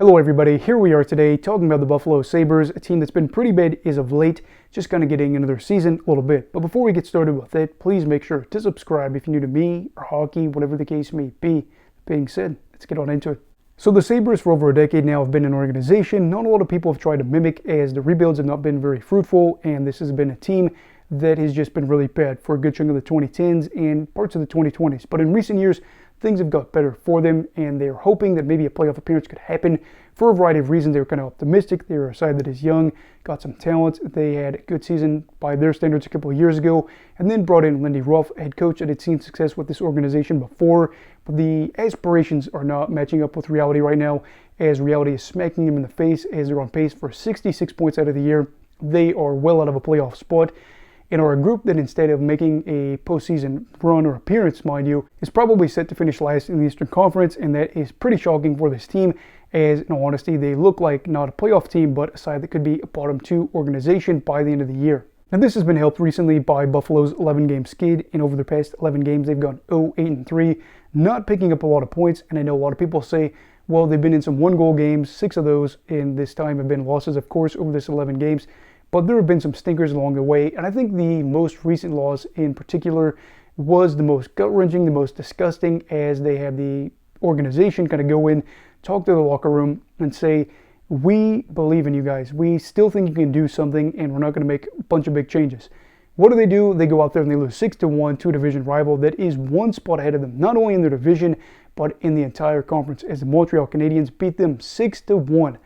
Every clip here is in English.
Hello everybody, here we are today talking about the Buffalo Sabres, a team that's been pretty bad as of late, just kind of getting into their season a little bit. But before we get started with it, please make sure to subscribe if you're new to me or hockey, whatever the case may be. Being said, let's get on into it. So the Sabres for over a decade now have been an organization not a lot of people have tried to mimic, as the rebuilds have not been very fruitful, and this has been a team that has just been really bad for a good chunk of the 2010s and parts of the 2020s. But in recent years, things have got better for them, and they're hoping that maybe a playoff appearance could happen for a variety of reasons. They were kind of optimistic. They were a side that is young, got some talent. They had a good season by their standards a couple of years ago, and then brought in Lindy Ruff, a head coach that had seen success with this organization before. But the aspirations are not matching up with reality right now, as reality is smacking them in the face, as they're on pace for 66 points out of the year. They are well out of a playoff spot, and are a group that, instead of making a postseason run or appearance, mind you, is probably set to finish last in the Eastern Conference, and that is pretty shocking for this team, as in all honesty, they look like not a playoff team, but a side that could be a bottom two organization by the end of the year. Now this has been helped recently by Buffalo's 11-game skid, and over their past 11 games they've gone 0-8-3, not picking up a lot of points, and I know a lot of people say, well, they've been in some one-goal games, 6 of those in this time have been losses, of course, over this 11 games. But there have been some stinkers along the way, and I think the most recent loss in particular was the most gut-wrenching, the most disgusting, as they have the organization kind of go in, talk to the locker room, and say, we believe in you guys. We still think you can do something, and we're not going to make a bunch of big changes. What do? They go out there and they lose 6-1 to a division rival that is one spot ahead of them, not only in their division, but in the entire conference, as the Montreal Canadiens beat them 6-1.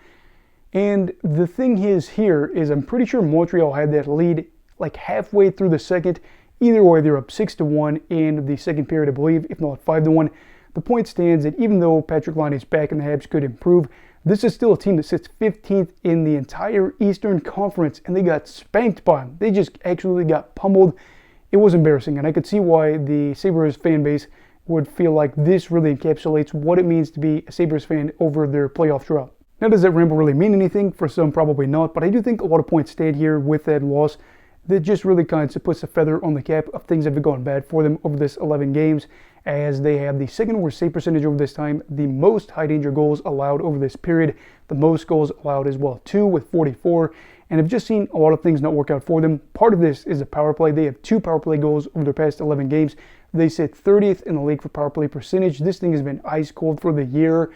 And the thing here is I'm pretty sure Montreal had that lead like halfway through the second. Either way, they're up 6-1 in the second period, I believe, if not 5-1. The point stands that even though Patrick Laine's back and the Habs could improve, this is still a team that sits 15th in the entire Eastern Conference, and they got spanked by them. They just actually got pummeled. It was embarrassing, and I could see why the Sabres fan base would feel like this really encapsulates what it means to be a Sabres fan over their playoff drought. Now, does that ramble really mean anything? For some, probably not, but I do think a lot of points stand here with that loss that just really kind of puts a feather on the cap of things that have gone bad for them over this 11 games, as they have the second worst save percentage over this time, the most high danger goals allowed over this period, the most goals allowed as well, 2 with 44, and have just seen a lot of things not work out for them. Part of this is a power play. They have 2 power play goals over their past 11 games. They sit 30th in the league for power play percentage. This thing has been ice cold for the year.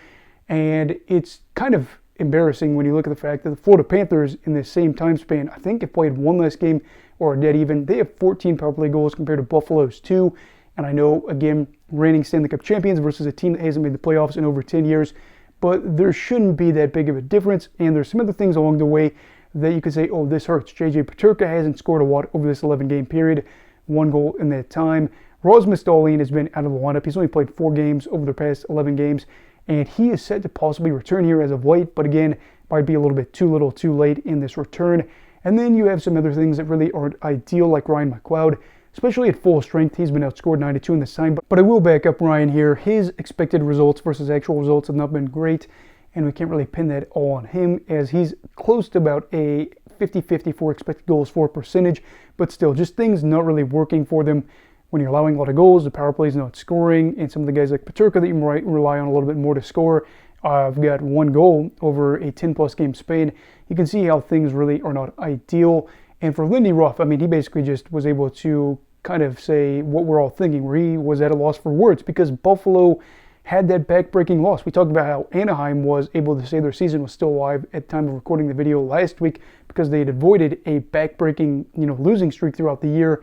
And it's kind of embarrassing when you look at the fact that the Florida Panthers, in this same time span, I think have played one less game or are dead even. They have 14 power play goals compared to Buffalo's 2. And I know, again, reigning Stanley Cup champions versus a team that hasn't made the playoffs in over 10 years. But there shouldn't be that big of a difference. And there's some other things along the way that you could say, oh, this hurts. JJ Peterka hasn't scored a lot over this 11-game period. 1 goal in that time. Rasmus Dahlin has been out of the lineup. He's only played 4 games over the past 11 games. And he is set to possibly return here as of late, but again, might be a little bit too little too late in this return. And then you have some other things that really aren't ideal, like Ryan McLeod, especially at full strength. He's been outscored 92 in this time, but I will back up Ryan here. His expected results versus actual results have not been great, and we can't really pin that all on him, as he's close to about a 50-50 for expected goals for percentage, but still, just things not really working for them. When you're allowing a lot of goals, the power play is not scoring, and some of the guys like Peterka that you might rely on a little bit more to score have got 1 goal over a 10-plus game span. You can see how things really are not ideal. And for Lindy Ruff, I mean, he basically just was able to kind of say what we're all thinking, where he was at a loss for words, because Buffalo had that back-breaking loss. We talked about how Anaheim was able to say their season was still alive at the time of recording the video last week because they had avoided a back-breaking, losing streak throughout the year.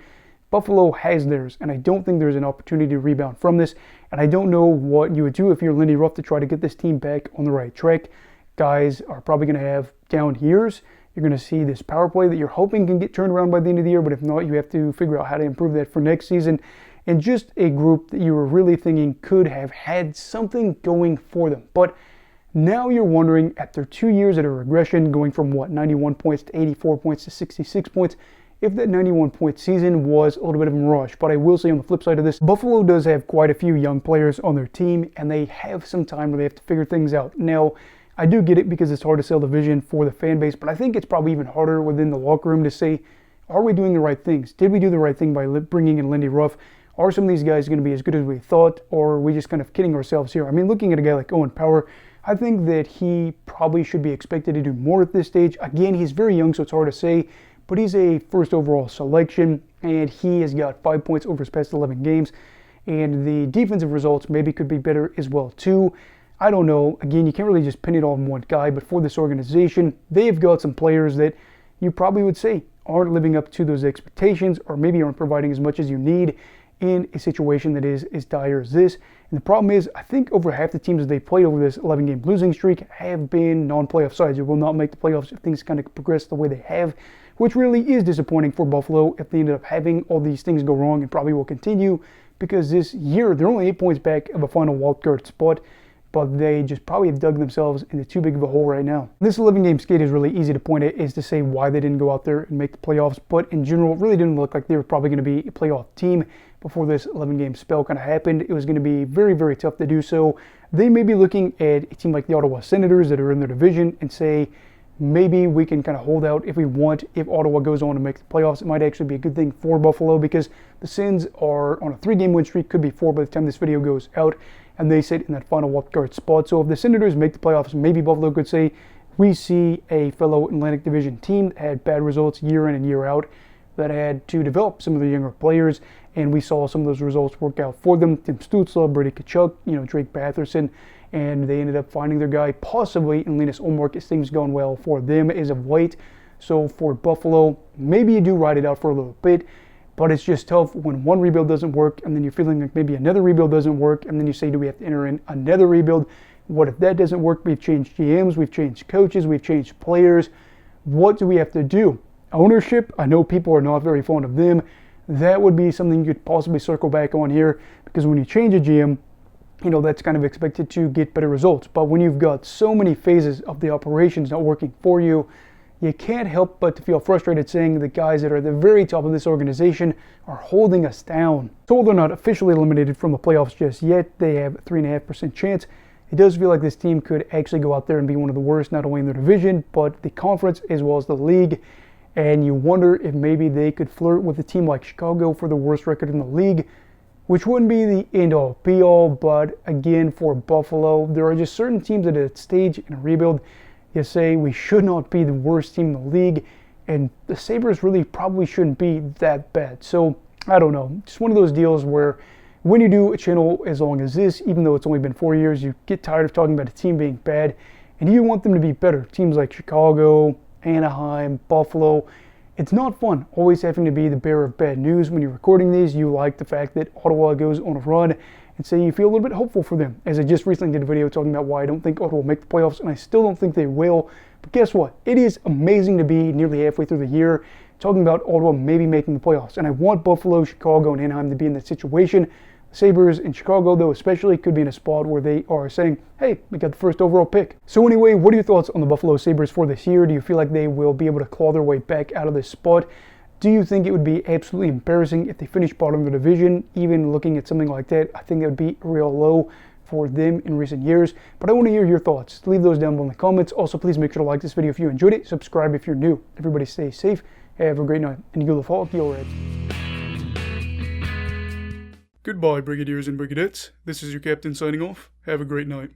Buffalo has theirs, and I don't think there's an opportunity to rebound from this, and I don't know what you would do if you're Lindy Ruff to try to get this team back on the right track. Guys are probably going to have down years. You're going to see this power play that you're hoping can get turned around by the end of the year, but if not, you have to figure out how to improve that for next season. And just a group that you were really thinking could have had something going for them. But now you're wondering, after 2 years at a regression, going from 91 points to 84 points to 66 points, if that 91-point season was a little bit of a rush. But I will say, on the flip side of this, Buffalo does have quite a few young players on their team, and they have some time where they have to figure things out. Now, I do get it because it's hard to sell the vision for the fan base, but I think it's probably even harder within the locker room to say, are we doing the right things? Did we do the right thing by bringing in Lindy Ruff? Are some of these guys going to be as good as we thought, or are we just kind of kidding ourselves here? I mean, looking at a guy like Owen Power, I think that he probably should be expected to do more at this stage. Again, he's very young, so it's hard to say, but he's a first overall selection, and he has got 5 points over his past 11 games, and the defensive results maybe could be better as well too. I don't know. Again, you can't really just pin it on one guy, but for this organization, they've got some players that you probably would say aren't living up to those expectations, or maybe aren't providing as much as you need in a situation that is as dire as this. And the problem is, I think over half the teams that they've played over this 11-game losing streak have been non-playoff sides, or will not make the playoffs if things kind of progress the way they have, which really is disappointing for Buffalo if they ended up having all these things go wrong, and probably will continue, because this year they're only 8 points back of a final wildcard spot, but they just probably have dug themselves into too big of a hole right now. This 11-game skate is really easy to point at, is to say why they didn't go out there and make the playoffs, but in general, it really didn't look like they were probably going to be a playoff team before this 11-game spell kind of happened. It was going to be very, very tough to do so. They may be looking at a team like the Ottawa Senators that are in their division and say, maybe we can kind of hold out if we want. If Ottawa goes on to make the playoffs, it might actually be a good thing for Buffalo, because the Sens are on a 3-game win streak, could be 4 by the time this video goes out, and they sit in that final wildcard spot. So if the Senators make the playoffs, maybe Buffalo could say, we see a fellow Atlantic Division team that had bad results year in and year out, that had to develop some of the younger players, and we saw some of those results work out for them. Tim Stützle, Brady Tkachuk, Drake Batherson, and they ended up finding their guy possibly in Linus Ullmark, as things gone well for them as of late. So for Buffalo, maybe you do ride it out for a little bit, but it's just tough when one rebuild doesn't work, and then you're feeling like maybe another rebuild doesn't work, and then you say, do we have to enter in another rebuild? What if that doesn't work? We've changed GMs, we've changed coaches, we've changed players. What do we have to do? Ownership, I know people are not very fond of them. That would be something you could possibly circle back on here, because when you change a GM, that's kind of expected to get better results. But when you've got so many phases of the operations not working for you, you can't help but to feel frustrated saying the guys that are at the very top of this organization are holding us down. So they're not officially eliminated from the playoffs just yet. They have a 3.5% chance. It does feel like this team could actually go out there and be one of the worst, not only in their division, but the conference as well as the league. And you wonder if maybe they could flirt with a team like Chicago for the worst record in the league, which wouldn't be the end-all be-all. But again, for Buffalo, there are just certain teams at a stage in a rebuild, you say we should not be the worst team in the league, and the Sabres really probably shouldn't be that bad. So I don't know, just one of those deals where when you do a channel as long as this, even though it's only been 4 years, you get tired of talking about a team being bad, and you want them to be better. Teams like Chicago, Anaheim, Buffalo. It's not fun always having to be the bearer of bad news. When you're recording these, you like the fact that Ottawa goes on a run, and say you feel a little bit hopeful for them. As I just recently did a video talking about why I don't think Ottawa will make the playoffs, and I still don't think they will. But guess what? It is amazing to be nearly halfway through the year talking about Ottawa maybe making the playoffs. And I want Buffalo, Chicago, and Anaheim to be in that situation. The Sabres in Chicago, though, especially, could be in a spot where they are saying, hey, we got the first overall pick. So anyway, what are your thoughts on the Buffalo Sabres for this year? Do you feel like they will be able to claw their way back out of this spot? Do you think it would be absolutely embarrassing if they finish bottom of the division? Even looking at something like that, I think that would be a real low for them in recent years. But I want to hear your thoughts. Leave those down below in the comments. Also, please make sure to like this video if you enjoyed it. Subscribe if you're new. Everybody stay safe. Have a great night. And you go the fall, yo Reds. Goodbye, Brigadiers and Brigadettes. This is your captain signing off. Have a great night.